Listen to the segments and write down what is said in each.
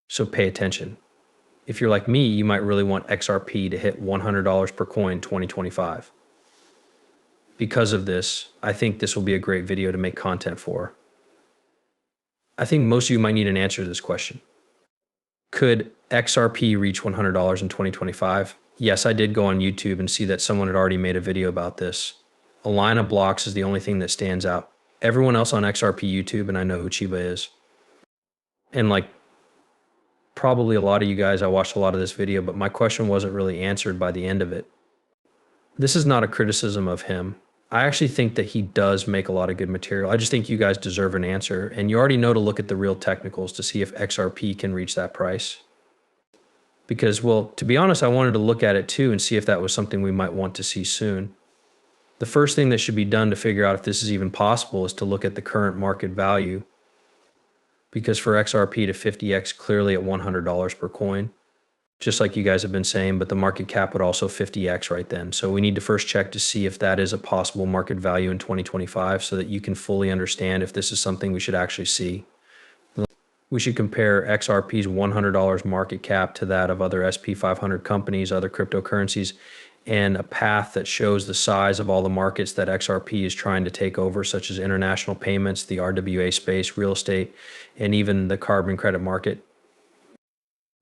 So pay attention. If you're like me, you might really want XRP to hit $100 per coin 2025. Because of this, I think this will be a great video to make content for. I think most of you might need an answer to this question. Could XRP reach $100 in 2025? Yes, I did go on YouTube and see that someone had already made a video about this. A line of blocks is the only thing that stands out. Everyone else on XRP YouTube, and I know who Chiba is. And like probably a lot of you guys, I watched a lot of this video, but my question wasn't really answered by the end of it. This is not a criticism of him. I actually think that he does make a lot of good material. I just think you guys deserve an answer. And you already know to look at the real technicals to see if XRP can reach that price. Because, well, to be honest, I wanted to look at it too and see if that was something we might want to see soon. The first thing that should be done to figure out if this is even possible is to look at the current market value. Because for XRP to 50x clearly at $100 per coin, just like you guys have been saying, but the market cap would also 50x right then. So we need to first check to see if that is a possible market value in 2025 so that you can fully understand if this is something we should actually see. We should compare XRP's $100 market cap to that of other SP 500 companies, other cryptocurrencies, and a path that shows the size of all the markets that XRP is trying to take over, such as international payments, the RWA space, real estate, and even the carbon credit market.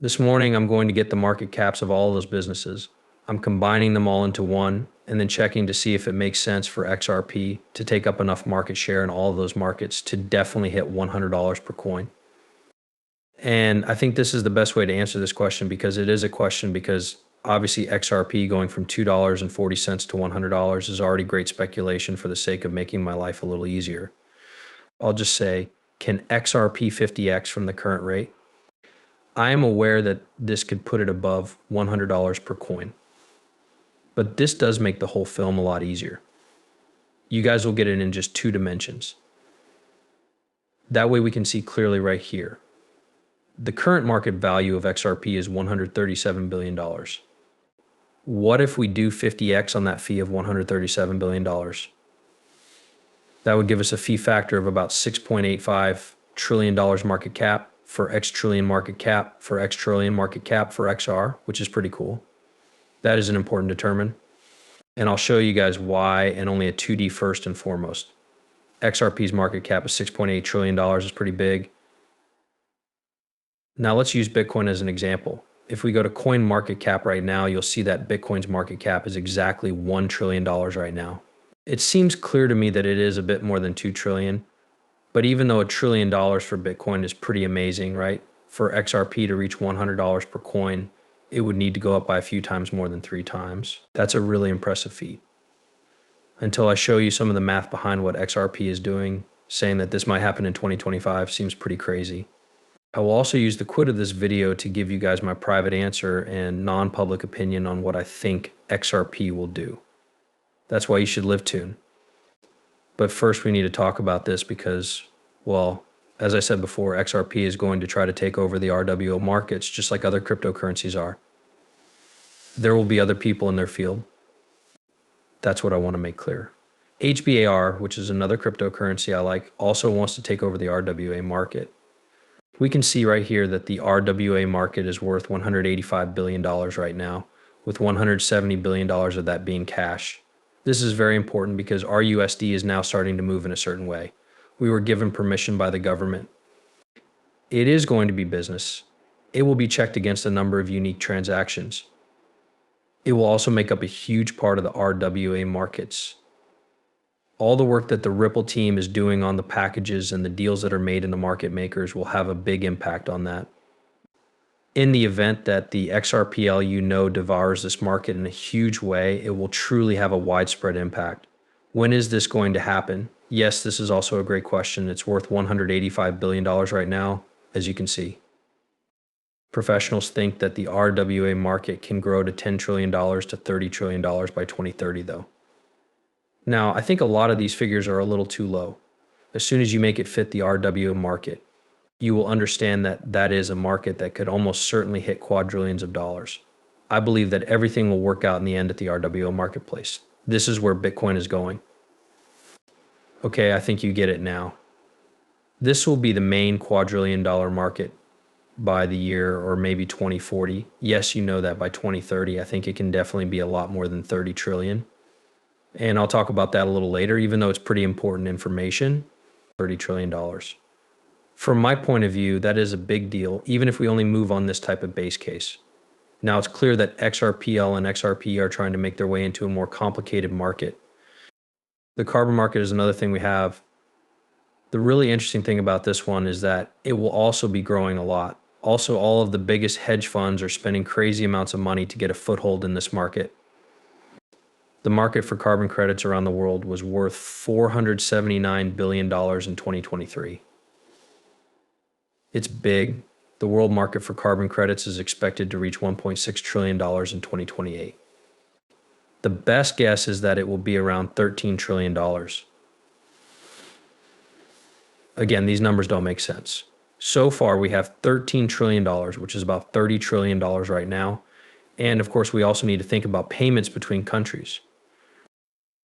This morning, I'm going to get the market caps of all of those businesses. I'm combining them all into one and then checking to see if it makes sense for XRP to take up enough market share in all of those markets to definitely hit $100 per coin. And I think this is the best way to answer this question because it is a question because obviously XRP going from $2.40 to $100 is already great speculation for the sake of making my life a little easier. I'll just say, can XRP 50x from the current rate? I am aware that this could put it above $100 per coin, but this does make the whole film a lot easier. You guys will get it in just 2 dimensions. That way we can see clearly right here. The current market value of XRP is $137 billion. What if we do 50x on that fee of $137 billion? That would give us a fee factor of about $6.85 trillion market cap for X trillion market cap for X trillion market cap for XR, which is pretty cool. That is an important determinant. And I'll show you guys why and only a 2D first and foremost. XRP's market cap is $6.8 trillion is pretty big. Now let's use Bitcoin as an example. If we go to coin market cap right now, you'll see that Bitcoin's market cap is exactly $1 trillion right now. It seems clear to me that it is a bit more than 2 trillion. But even though $1 trillion for Bitcoin is pretty amazing, right? For XRP to reach $100 per coin, it would need to go up by a few times more than 3 times. That's a really impressive feat. Until I show you some of the math behind what XRP is doing, saying that this might happen in 2025 seems pretty crazy. I will also use the quit of this video to give you guys my private answer and non-public opinion on what I think XRP will do. That's why you should live tuned. But first we need to talk about this because, well, as I said before, XRP is going to try to take over the RWO markets just like other cryptocurrencies are. There will be other people in their field. That's what I want to make clear. HBAR, which is another cryptocurrency I like, also wants to take over the RWA market. We can see right here that the RWA market is worth $185 billion right now, with $170 billion of that being cash. This is very important because RUSD is now starting to move in a certain way. We were given permission by the government. It is going to be business. It will be checked against a number of unique transactions. It will also make up a huge part of the RWA markets. All the work that the Ripple team is doing on the packages and the deals that are made in the market makers will have a big impact on that. In the event that the XRPLU node devours this market in a huge way, it will truly have a widespread impact. When is this going to happen? Yes, this is also a great question. It's worth $185 billion right now, as you can see. Professionals think that the RWA market can grow to $10 trillion to $30 trillion by 2030 though. Now, I think a lot of these figures are a little too low. As soon as you make it fit the RWA market, you will understand that that is a market that could almost certainly hit quadrillions of dollars. I believe that everything will work out in the end at the RWA marketplace. This is where Bitcoin is going. Okay, I think you get it now. This will be the main quadrillion-dollar market. by the year or maybe 2040. Yes, you know that by 2030, I think it can definitely be a lot more than 30 trillion. And I'll talk about that a little later, even though it's pretty important information. $30 trillion. From my point of view, that is a big deal, even if we only move on this type of base case. Now, it's clear that XRPL and XRP are trying to make their way into a more complicated market. The carbon market is another thing we have. The really interesting thing about this one is that it will also be growing a lot. Also, all of the biggest hedge funds are spending crazy amounts of money to get a foothold in this market. The market for carbon credits around the world was worth $479 billion in 2023. It's big. The world market for carbon credits is expected to reach $1.6 trillion in 2028. The best guess is that it will be around $13 trillion. Again, these numbers don't make sense. So far, we have $13 trillion, which is about $30 trillion right now. And of course, we also need to think about payments between countries.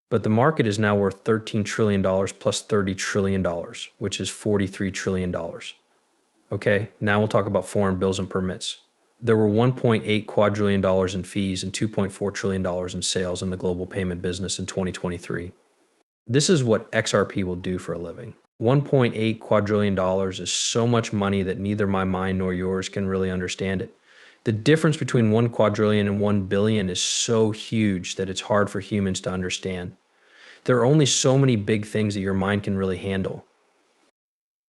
But the market is now worth $13 trillion plus $30 trillion, which is $43 trillion. Okay, now we'll talk about foreign bills and permits. There were $1.8 quadrillion in fees and $2.4 trillion in sales in the global payment business in 2023. This is what XRP will do for a living. $1.8 quadrillion is so much money that neither my mind nor yours can really understand it. The difference between 1 quadrillion and 1 billion is so huge that it's hard for humans to understand. There are only so many big things that your mind can really handle.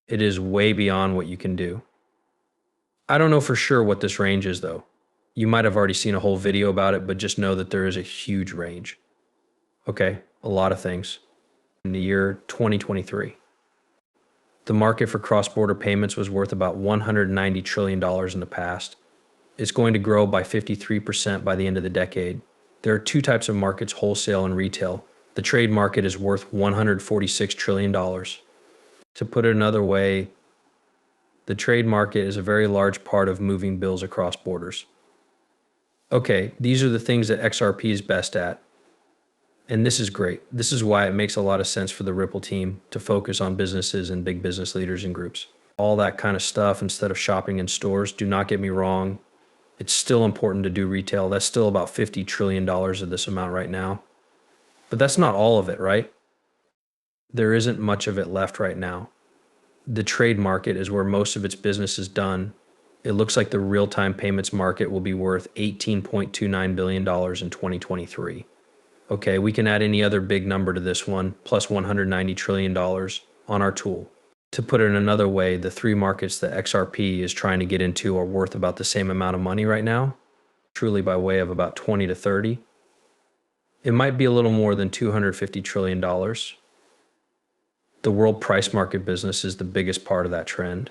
It is way beyond what you can do. I don't know for sure what this range is, though. You might have already seen a whole video about it, but just know that there is a huge range. Okay, a lot of things. In the year 2023, the market for cross-border payments was worth about $190 trillion in the past. It's going to grow by 53% by the end of the decade. There are two types of markets, wholesale and retail. The trade market is worth $146 trillion. To put it another way, the trade market is a very large part of moving bills across borders. Okay, these are the things that XRP is best at. And this is great. This is why it makes a lot of sense for the Ripple team to focus on businesses and big business leaders and groups. All that kind of stuff instead of shopping in stores. Do not get me wrong. It's still important to do retail. That's still about $50 trillion of this amount right now. But that's not all of it, right? There isn't much of it left right now. The trade market is where most of its business is done. It looks like the real-time payments market will be worth $18.29 billion in 2023. Okay, we can add any other big number to this one, plus $190 trillion on our tool. To put it another way, the three markets that XRP is trying to get into are worth about the same amount of money right now, truly by way of about 20 to 30. It might be a little more than $250 trillion. The world price market business is the biggest part of that trend.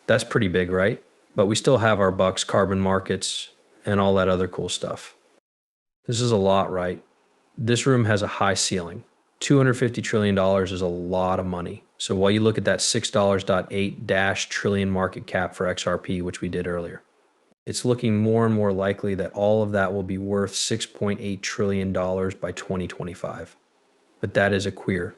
That's pretty big, right? But we still have our bucks, carbon markets, and all that other cool stuff. This is a lot, right? This room has a high ceiling. $250 trillion is a lot of money. So while you look at that $6.8 trillion market cap for XRP, which we did earlier, it's looking more and more likely that all of that will be worth $6.8 trillion by 2025. But that is a queer.